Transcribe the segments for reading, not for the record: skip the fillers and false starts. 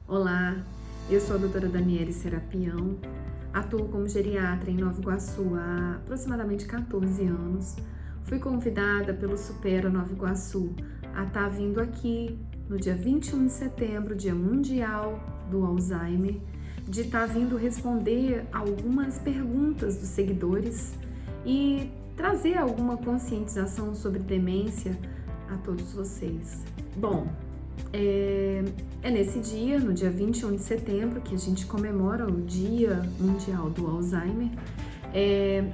Olá, eu sou a doutora Daniele Serapião, atuo como geriatra em Nova Iguaçu há aproximadamente 14 anos. Fui convidada pelo Supera Nova Iguaçu a estar vindo aqui no dia 21 de setembro, Dia Mundial do Alzheimer, de estar vindo responder algumas perguntas dos seguidores e trazer alguma conscientização sobre demência a todos vocês. Bom, é nesse dia, no dia 21 de setembro, que a gente comemora o Dia Mundial do Alzheimer.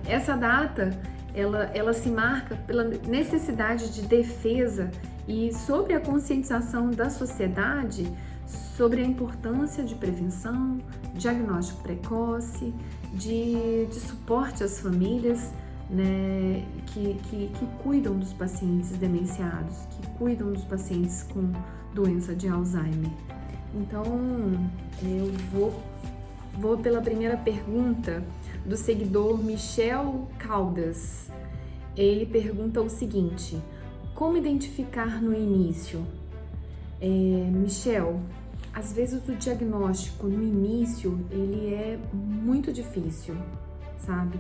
Essa data, ela se marca pela necessidade de defesa e sobre a conscientização da sociedade sobre a importância de prevenção, diagnóstico precoce, de suporte às famílias, né, que cuidam dos pacientes demenciados, que cuidam dos pacientes com doença de Alzheimer. Então, eu vou pela primeira pergunta do seguidor Michel Caldas. Ele pergunta o seguinte: como identificar no início? Michel, às vezes o diagnóstico no início, ele é muito difícil, sabe?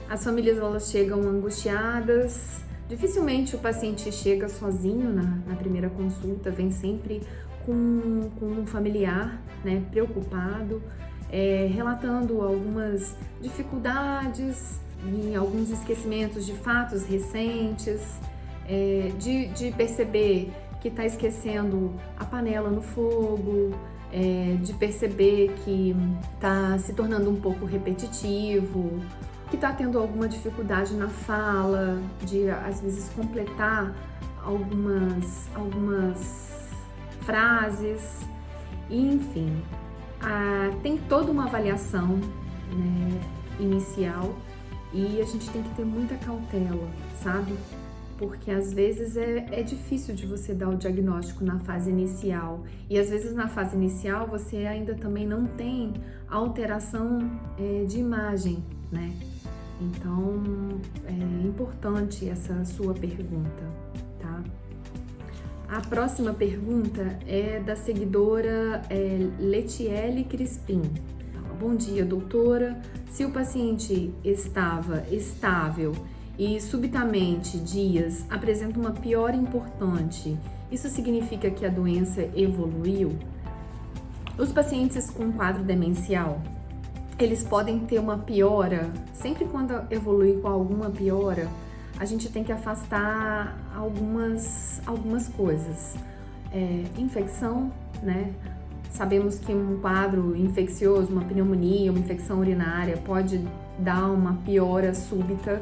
As famílias, elas chegam angustiadas. Dificilmente o paciente chega sozinho na primeira consulta, vem sempre com um familiar, né, preocupado, relatando algumas dificuldades e alguns esquecimentos de fatos recentes, de perceber que está esquecendo a panela no fogo, de perceber que está se tornando um pouco repetitivo, que está tendo alguma dificuldade na fala, de às vezes completar algumas frases, enfim. Tem toda uma avaliação, né, inicial, e a gente tem que ter muita cautela, sabe? Porque às vezes é difícil de você dar o diagnóstico na fase inicial, e às vezes na fase inicial você ainda também não tem alteração de imagem, né? Então, é importante essa sua pergunta, tá? A próxima pergunta é da seguidora Letiele Crispim. Bom dia, doutora. Se o paciente estava estável e subitamente dias apresenta uma piora importante, isso significa que a doença evoluiu? Os pacientes com quadro demencial, eles podem ter uma piora. Sempre quando evolui com alguma piora, a gente tem que afastar algumas coisas. Infecção, né? Sabemos que um quadro infeccioso, uma pneumonia, uma infecção urinária pode dar uma piora súbita.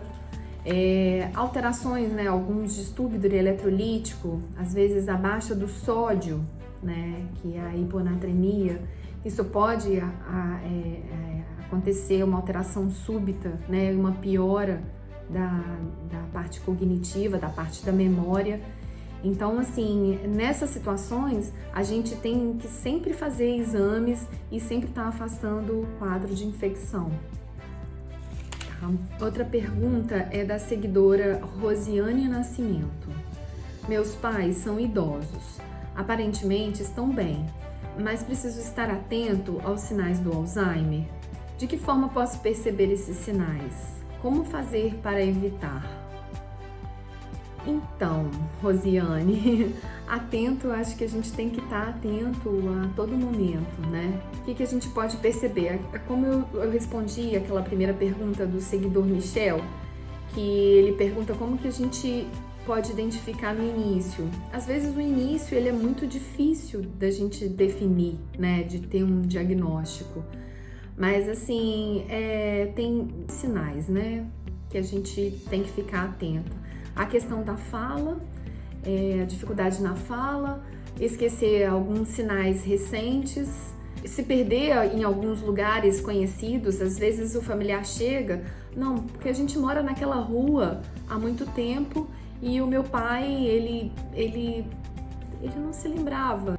Alterações, né? Alguns distúrbios eletrolítico, às vezes a baixa do sódio, né? Que é a hiponatremia. Isso pode acontecer uma alteração súbita, né, uma piora da parte cognitiva, da parte da memória. Então, assim, nessas situações, a gente tem que sempre fazer exames e sempre estar afastando o quadro de infecção. Outra pergunta é da seguidora Rosiane Nascimento. Meus pais são idosos, aparentemente estão bem, mas preciso estar atento aos sinais do Alzheimer. De que forma posso perceber esses sinais? Como fazer para evitar? Então, Rosiane, atento, acho que a gente tem que estar atento a todo momento, né? O que a gente pode perceber? Como eu respondi aquela primeira pergunta do seguidor Michel, que ele pergunta como que a gente pode identificar no início. Às vezes o início ele é muito difícil da gente definir, né? De ter um diagnóstico. Mas assim, tem sinais, né, que a gente tem que ficar atento. A questão da fala, a dificuldade na fala, esquecer alguns sinais recentes, se perder em alguns lugares conhecidos. Às vezes o familiar chega, não, porque a gente mora naquela rua há muito tempo e o meu pai, ele não se lembrava